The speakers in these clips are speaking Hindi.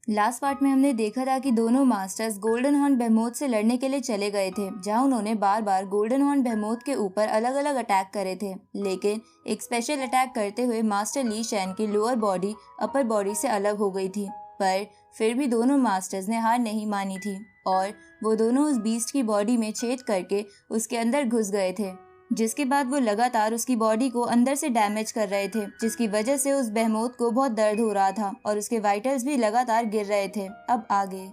लास्ट पार्ट में हमने देखा था कि दोनों मास्टर्स गोल्डन हॉर्न बेहेमोथ से लड़ने के लिए चले गए थे, जहां उन्होंने बार बार गोल्डन हॉर्न बेहेमोथ के ऊपर अलग अलग अटैक करे थे। लेकिन एक स्पेशल अटैक करते हुए मास्टर ली शैन की लोअर बॉडी अपर बॉडी से अलग हो गई थी, पर फिर भी दोनों मास्टर्स ने हार नहीं मानी थी और वो दोनों उस बीस्ट की बॉडी में छेद करके उसके अंदर घुस गए थे, जिसके बाद वो लगातार उसकी बॉडी को अंदर से डैमेज कर रहे थे, जिसकी वजह से उस बेहेमोथ को बहुत दर्द हो रहा था और उसके वाइटल्स भी लगातार गिर रहे थे। अब आगे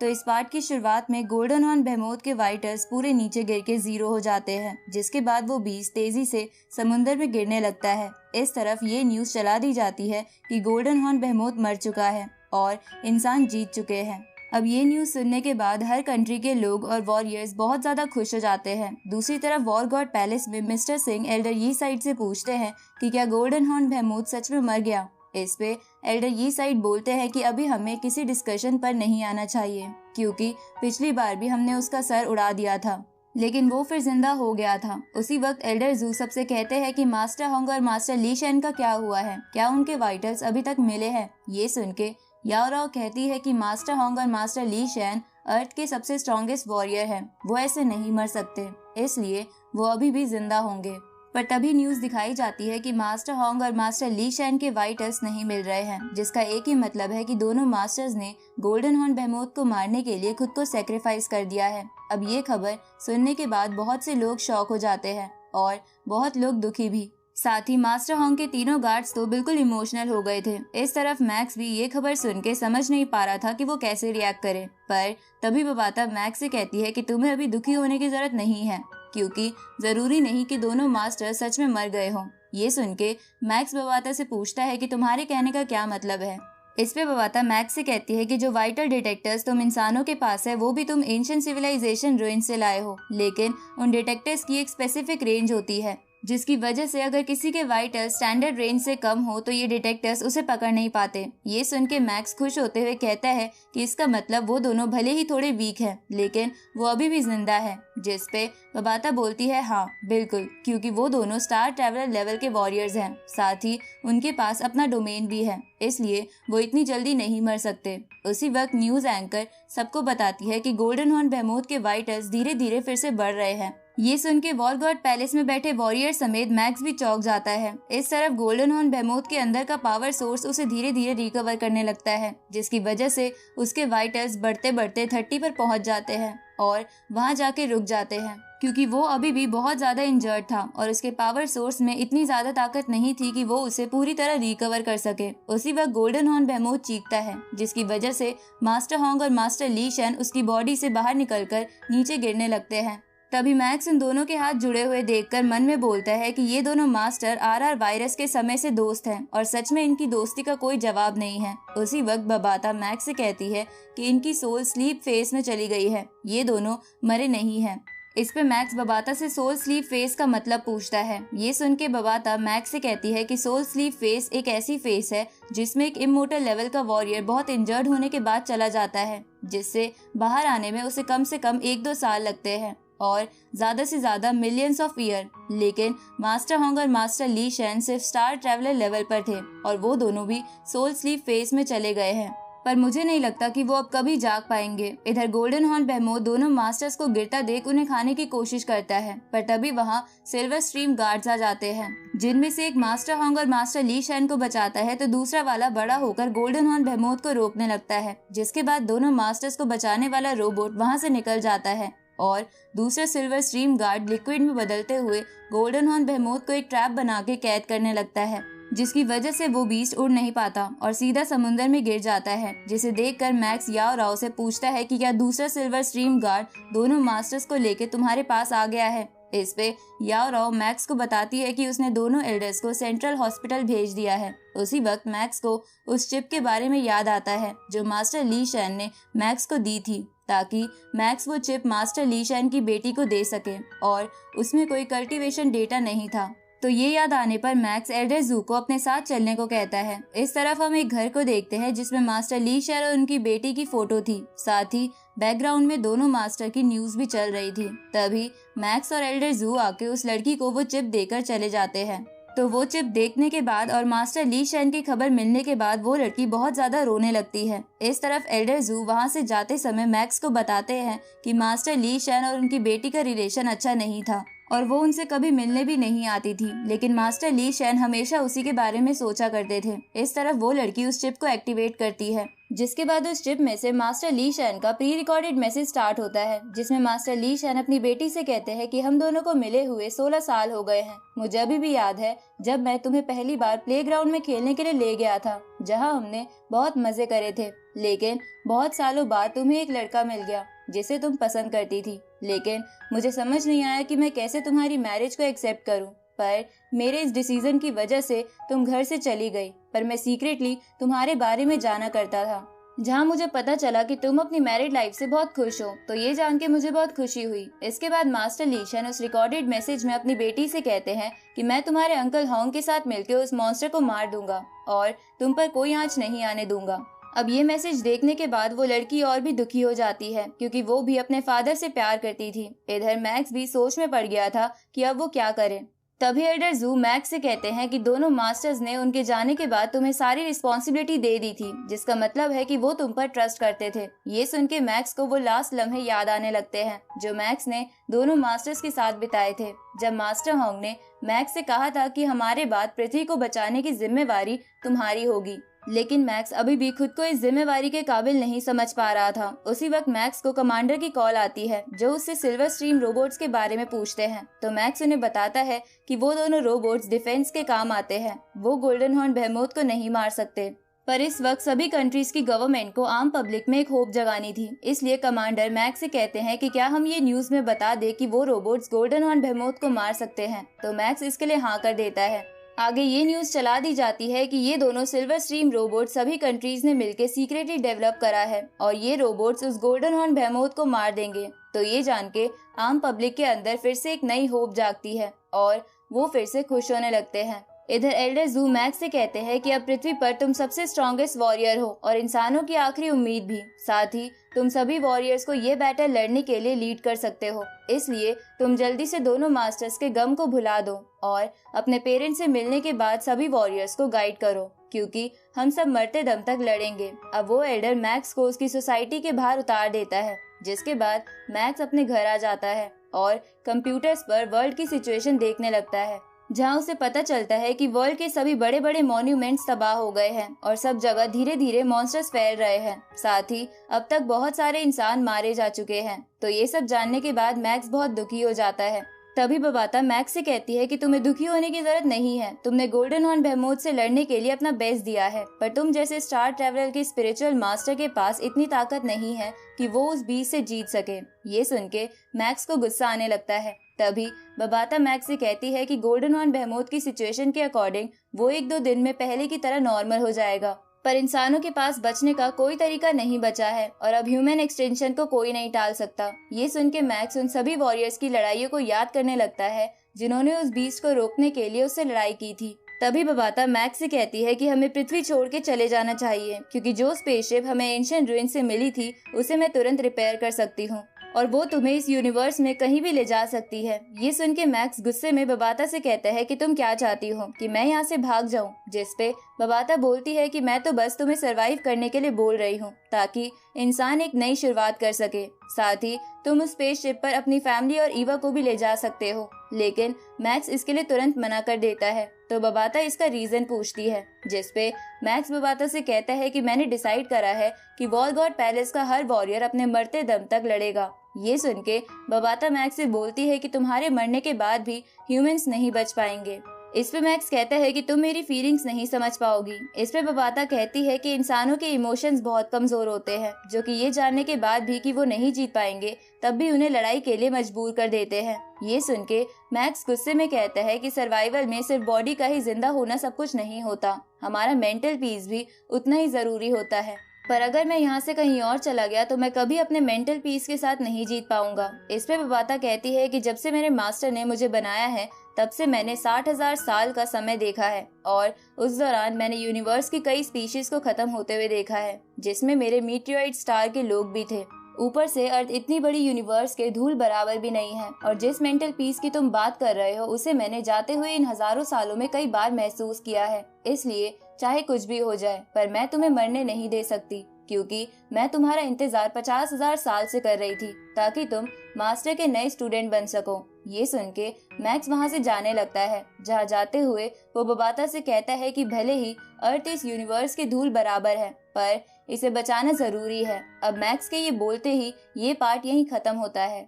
तो इस पार्ट की शुरुआत में गोल्डन हॉर्न बेहेमोथ के वाइटल्स पूरे नीचे गिर के 0 हो जाते हैं, जिसके बाद वो बीस्ट तेजी से समुद्र में गिरने लगता है। इस तरफ ये न्यूज चला दी जाती है कि गोल्डन हॉर्न बेहेमोथ मर चुका है और इंसान जीत चुके हैं। अब ये न्यूज सुनने के बाद हर कंट्री के लोग और वॉरियर्स बहुत ज्यादा खुश हो जाते हैं। दूसरी तरफ वॉर गॉड पैलेस में मिस्टर सिंह एल्डर यी साइड से पूछते हैं कि क्या गोल्डन हॉर्न बेहेमोथ सच में मर गया। इस पे एल्डर यी साइड बोलते हैं कि अभी हमें किसी डिस्कशन पर नहीं आना चाहिए, क्योंकि पिछली बार भी हमने उसका सर उड़ा दिया था, लेकिन वो फिर जिंदा हो गया था। उसी वक्त एल्डर जू सबसे कहते हैं कि मास्टर होंग और मास्टर ली शैन का क्या हुआ है, क्या उनके वाइटल्स अभी तक मिले हैं। ये सुन के याओ राव कहती है कि मास्टर होंग और मास्टर ली शैन अर्थ के सबसे स्ट्रॉन्गेस्ट वॉरियर हैं, वो ऐसे नहीं मर सकते, इसलिए वो अभी भी जिंदा होंगे। पर तभी न्यूज दिखाई जाती है कि मास्टर होंग और मास्टर ली शैन के वाइटल्स नहीं मिल रहे हैं, जिसका एक ही मतलब है कि दोनों मास्टर्स ने गोल्डन हॉर्न बेहेमोथ को मारने के लिए खुद को सेक्रीफाइस कर दिया है। अब ये खबर सुनने के बाद बहुत से लोग शॉक हो जाते हैं और बहुत लोग दुखी भी। साथ ही मास्टर होंग के तीनों गार्ड्स तो बिल्कुल इमोशनल हो गए थे। इस तरफ मैक्स भी ये खबर सुन के समझ नहीं पा रहा था कि वो कैसे रिएक्ट करे, पर तभी बबाता मैक्स से कहती है कि तुम्हें अभी दुखी होने की जरूरत नहीं है, क्योंकि जरूरी नहीं कि दोनों मास्टर सच में मर गए हों। ये सुन के मैक्स बबाता से पूछता है कि तुम्हारे कहने का क्या मतलब है। इस पे बबाता मैक्स से कहती है कि जो वाइटल डिटेक्टर्स तुम इंसानों के पास है वो भी तुम एंशिएंट सिविलाइजेशन रूइन से लाए हो, लेकिन उन डिटेक्टर्स की एक स्पेसिफिक रेंज होती है, जिसकी वजह से अगर किसी के वाइटल स्टैंडर्ड रेंज से कम हो तो ये डिटेक्टर्स उसे पकड़ नहीं पाते। ये सुन के मैक्स खुश होते हुए कहता है कि इसका मतलब वो दोनों भले ही थोड़े वीक हैं, लेकिन वो अभी भी जिंदा है। जिस पे बबाता बोलती है हाँ बिल्कुल, क्योंकि वो दोनों स्टार ट्रैवलर लेवल के वॉरियर्स हैं, साथ ही उनके पास अपना डोमेन भी है, इसलिए वो इतनी जल्दी नहीं मर सकते। उसी वक्त न्यूज एंकर सबको बताती है कि गोल्डन हॉर्न बेहेमोथ के वाइटल्स धीरे धीरे फिर से बढ़ रहे हैं। ये सुन के वॉर गॉड पैलेस में बैठे वॉरियर समेत मैक्स भी चौंक जाता है। इस तरफ गोल्डन हॉर्न बेहेमोथ के अंदर का पावर सोर्स उसे धीरे धीरे रिकवर करने लगता है, जिसकी वजह से उसके वाइटल्स बढ़ते बढ़ते 30 पर पहुंच जाते हैं और वहां जाके रुक जाते हैं, क्योंकि वो अभी भी बहुत ज्यादा इंजर्ड था और उसके पावर सोर्स में इतनी ज्यादा ताकत नहीं थी कि वो उसे पूरी तरह रिकवर कर सके। उसी वक्त गोल्डन हॉर्न बेहेमोथ चीखता है, जिसकी वजह से मास्टर होंग और मास्टर ली शैन उसकी बॉडी से बाहर निकलकर नीचे गिरने लगते हैं। तभी मैक्स इन दोनों के हाथ जुड़े हुए देखकर मन में बोलता है कि ये दोनों मास्टर आरआर वायरस के समय से दोस्त हैं और सच में इनकी दोस्ती का कोई जवाब नहीं है। उसी वक्त बबाता मैक्स से कहती है कि इनकी सोल स्लीप फेस में चली गई है, ये दोनों मरे नहीं हैं। इस पे मैक्स बबाता से सोल स्लीप फेस का मतलब पूछता है। ये सुन के बबाता मैक्स से कहती है कि सोल स्लीप फेस एक ऐसी फेस है जिसमें एक इमोर्टल लेवल का वॉरियर बहुत इंजर्ड होने के बाद चला जाता है, जिससे बाहर आने में उसे कम से कम 1-2 साल लगते हैं और ज्यादा से ज्यादा मिलियंस ऑफ ईयर। लेकिन मास्टर होंग और मास्टर ली शैन सिर्फ स्टार ट्रैवलर लेवल पर थे और वो दोनों भी सोल स्लीप फेस में चले गए हैं, पर मुझे नहीं लगता कि वो अब कभी जाग पाएंगे। इधर गोल्डन हॉर्न बेहेमोथ दोनों मास्टर्स को गिरता देख उन्हें खाने की कोशिश करता है, पर तभी वहाँ सिल्वर स्ट्रीम गार्ड्स आ जाते हैं, जिनमें से एक मास्टर होंग और मास्टर ली शैन को बचाता है तो दूसरा वाला बड़ा होकर गोल्डन हॉर्न बेहेमोथ को रोकने लगता है, जिसके बाद दोनों मास्टर्स को बचाने वाला रोबोट वहाँ से निकल जाता है और दूसरा सिल्वर स्ट्रीम गार्ड लिक्विड में बदलते हुए गोल्डन हॉर्न बेहेमोथ को एक ट्रैप बना के कैद करने लगता है, जिसकी वजह से वो बीस्ट उड़ नहीं पाता और सीधा समुद्र में गिर जाता है। जिसे देखकर मैक्स याओ राव से पूछता है कि क्या दूसरा सिल्वर स्ट्रीम गार्ड दोनों मास्टर्स को लेके तुम्हारे पास आ गया है। इस पे याओ राव मैक्स को बताती है कि उसने दोनों एल्डर्स को सेंट्रल हॉस्पिटल भेज दिया है। उसी वक्त मैक्स को उस चिप के बारे में याद आता है जो मास्टर ली शैन ने मैक्स को दी थी, ताकि मैक्स वो चिप मास्टर ली शैन की बेटी को दे सके, और उसमें कोई कल्टीवेशन डेटा नहीं था। तो ये याद आने पर मैक्स एल्डर जू को अपने साथ चलने को कहता है। इस तरफ हम एक घर को देखते हैं जिसमें मास्टर ली शैन और उनकी बेटी की फोटो थी, साथ ही बैकग्राउंड में दोनों मास्टर की न्यूज भी चल रही थी। तभी मैक्स और एल्डर जू आके उस लड़की को वो चिप देकर चले जाते हैं। तो वो चिप देखने के बाद और मास्टर ली शैन की खबर मिलने के बाद वो लड़की बहुत ज्यादा रोने लगती है। इस तरफ एल्डर जू वहाँ से जाते समय मैक्स को बताते हैं कि मास्टर ली शैन और उनकी बेटी का रिलेशन अच्छा नहीं था और वो उनसे कभी मिलने भी नहीं आती थी, लेकिन मास्टर ली शैन हमेशा उसी के बारे में सोचा करते थे। इस तरफ वो लड़की उस चिप को एक्टिवेट करती है, जिसके बाद उस चिप में से मास्टर ली शैन का प्री रिकॉर्डेड मैसेज स्टार्ट होता है, जिसमें मास्टर ली शैन अपनी बेटी से कहते हैं कि हम दोनों को मिले हुए 16 साल हो गए हैं। मुझे अभी भी याद है जब मैं तुम्हें पहली बार प्लेग्राउंड में खेलने के लिए ले गया था, जहाँ हमने बहुत मजे करे थे, लेकिन बहुत सालों बाद तुम्हें एक लड़का मिल गया जिसे तुम पसंद करती थी, लेकिन मुझे समझ नहीं आया कि मैं कैसे तुम्हारी मैरिज को एक्सेप्ट करूं। पर मेरे इस डिसीजन की वजह से तुम घर से चली गई, पर मैं सीक्रेटली तुम्हारे बारे में जाना करता था। जहाँ मुझे पता चला कि तुम अपनी मैरिड लाइफ से बहुत खुश हो, तो ये जान के मुझे बहुत खुशी हुई। इसके बाद मास्टर ली शैन उस रिकॉर्डेड मैसेज में अपनी बेटी से कहते हैं कि मैं तुम्हारे अंकल हॉन्ग के साथ मिलकर उस मॉन्स्टर को मार दूंगा और तुम पर कोई आंच नहीं आने दूंगा। अब ये मैसेज देखने के बाद वो लड़की और भी दुखी हो जाती है, क्योंकि वो भी अपने फादर से प्यार करती थी। इधर मैक्स भी सोच में पड़ गया था कि अब वो क्या करे। तभी एल्डर जू मैक्स से कहते हैं कि दोनों मास्टर्स ने उनके जाने के बाद तुम्हें सारी रिस्पॉन्सिबिलिटी दे दी थी, जिसका मतलब है कि वो तुम पर ट्रस्ट करते थे। ये सुन के मैक्स को वो लास्ट लम्हे याद आने लगते हैं जो मैक्स ने दोनों मास्टर्स के साथ बिताए थे, जब मास्टर हॉन्ग ने मैक्स से कहा था कि हमारे बाद पृथ्वी को बचाने की जिम्मेवारी तुम्हारी होगी। लेकिन मैक्स अभी भी खुद को इस जिम्मेवारी के काबिल नहीं समझ पा रहा था। उसी वक्त मैक्स को कमांडर की कॉल आती है, जो उससे सिल्वर स्ट्रीम रोबोट्स के बारे में पूछते हैं। तो मैक्स उन्हें बताता है कि वो दोनों रोबोट्स डिफेंस के काम आते हैं, वो गोल्डन हॉर्न बेहेमोथ को नहीं मार सकते। पर इस वक्त सभी कंट्रीज की गवर्नमेंट को आम पब्लिक में एक होप जगानी थी, इसलिए कमांडर मैक्स से कहते हैं कि क्या हम ये न्यूज में बता दे कि वो रोबोट्स गोल्डन हॉर्न बेहेमोथ को मार सकते हैं। तो मैक्स इसके लिए हाँ कर देता है। आगे ये न्यूज चला दी जाती है कि ये दोनों सिल्वर स्ट्रीम रोबोट सभी कंट्रीज ने मिलकर सीक्रेटली डेवलप करा है और ये रोबोट्स उस गोल्डन हॉर्न बेहेमोथ को मार देंगे। तो ये जान के आम पब्लिक के अंदर फिर से एक नई होप जागती है और वो फिर से खुश होने लगते हैं। इधर एल्डर जू मैक्स से कहते हैं कि अब पृथ्वी पर तुम सबसे स्ट्रॉन्गेस्ट वॉरियर हो और इंसानों की आखिरी उम्मीद भी। साथ ही तुम सभी वॉरियर्स को ये बैटल लड़ने के लिए लीड कर सकते हो, इसलिए तुम जल्दी से दोनों मास्टर्स के गम को भुला दो और अपने पेरेंट्स से मिलने के बाद सभी वॉरियर्स को गाइड करो, क्योंकि हम सब मरते दम तक लड़ेंगे। अब वो एल्डर मैक्स को उसकी सोसाइटी के बाहर उतार देता है, जिसके बाद मैक्स अपने घर आ जाता है और कंप्यूटर्स पर वर्ल्ड की सिचुएशन देखने लगता है, जहाँ उसे पता चलता है कि वर्ल्ड के सभी बड़े बड़े मॉन्यूमेंट्स तबाह हो गए हैं और सब जगह धीरे धीरे मॉन्स्टर्स फैल रहे हैं। साथ ही अब तक बहुत सारे इंसान मारे जा चुके हैं। तो ये सब जानने के बाद मैक्स बहुत दुखी हो जाता है। तभी बबाता मैक्स से कहती है कि तुम्हें दुखी होने की जरूरत नहीं है, तुमने गोल्डन हॉर्न बेहेमोथ से लड़ने के लिए अपना बेस्ट दिया है, पर तुम जैसे स्टार ट्रैवलर के स्पिरिचुअल मास्टर के पास इतनी ताकत नहीं है कि वो उस बीच से जीत सके। ये सुन के मैक्स को गुस्सा आने लगता है। तभी बबाता मैक्स से कहती है कि गोल्डन हॉर्न बेहेमोथ की सिचुएशन के अकॉर्डिंग वो 1-2 दिन में पहले की तरह नॉर्मल हो जाएगा, पर इंसानों के पास बचने का कोई तरीका नहीं बचा है और अब ह्यूमन एक्सटेंशन को कोई नहीं टाल सकता। ये सुन के मैक्स उन सभी वॉरियर्स की लड़ाइयों को याद करने लगता है जिन्होंने उस बीस्ट को रोकने के लिए उससे लड़ाई की थी। तभी बबाता मैक्स से कहती है कि हमें पृथ्वी छोड़ के चले जाना चाहिए, क्योंकि जो स्पेसशिप हमें एंशिएंट रूइन से मिली थी उसे मैं तुरंत रिपेयर कर सकती हूँ और वो तुम्हें इस यूनिवर्स में कहीं भी ले जा सकती है। ये सुन के मैक्स गुस्से में बबाता से कहता है कि तुम क्या चाहती हो, कि मैं यहाँ से भाग जाऊँ? जिस पे बबाता बोलती है कि मैं तो बस तुम्हें सरवाइव करने के लिए बोल रही हूँ, ताकि इंसान एक नई शुरुआत कर सके। साथ ही तुम उस स्पेसशिप पर अपनी फैमिली और ईवा को भी ले जा सकते हो। लेकिन मैक्स इसके लिए तुरंत मना कर देता है। तो बबाता इसका रीजन पूछती है, जिसपे मैक्स बबाता से कहता है कि मैंने डिसाइड करा है कि वॉल गॉड पैलेस का हर वॉरियर अपने मरते दम तक लड़ेगा। ये सुन के बबाता मैक्स से बोलती है कि तुम्हारे मरने के बाद भी ह्यूमंस नहीं बच पाएंगे। इस पे मैक्स कहता है कि तुम मेरी फीलिंग्स नहीं समझ पाओगी। इस पे बबाता कहती है कि इंसानों के इमोशंस बहुत कमजोर होते हैं, जो कि ये जानने के बाद भी कि वो नहीं जीत पाएंगे तब भी उन्हें लड़ाई के लिए मजबूर कर देते हैं। ये सुन के मैक्स गुस्से में कहता है कि सर्वाइवल में सिर्फ बॉडी का ही जिंदा होना सब कुछ नहीं होता, हमारा मेंटल पीस भी उतना ही जरूरी होता है। पर अगर मैं यहाँ से कहीं और चला गया तो मैं कभी अपने मेंटल पीस के साथ नहीं जीत पाऊंगा। इस पे बबाता कहती है कि जब से मेरे मास्टर ने मुझे बनाया है तब से मैंने 60,000 साल का समय देखा है और उस दौरान मैंने यूनिवर्स की कई स्पीशीज को खत्म होते हुए देखा है, जिसमें मेरे मीटियोराइड स्टार के लोग भी थे। ऊपर से अर्थ इतनी बड़ी यूनिवर्स के धूल बराबर भी नहीं है, और जिस मेंटल पीस की तुम बात कर रहे हो उसे मैंने जाते हुए इन हजारों सालों में कई बार महसूस किया है। इसलिए चाहे कुछ भी हो जाए, पर मैं तुम्हें मरने नहीं दे सकती, क्योंकि मैं तुम्हारा इंतजार 50,000 साल से कर रही थी ताकि तुम मास्टर के नए स्टूडेंट बन सको। ये सुन के मैक्स वहाँ से जाने लगता है। जहाँ जाते हुए वो बबाता से कहता है कि भले ही अर्थ इस यूनिवर्स के धूल बराबर है, पर इसे बचाना जरूरी है। अब मैक्स के ये बोलते ही ये पार्ट यहीं खत्म होता है।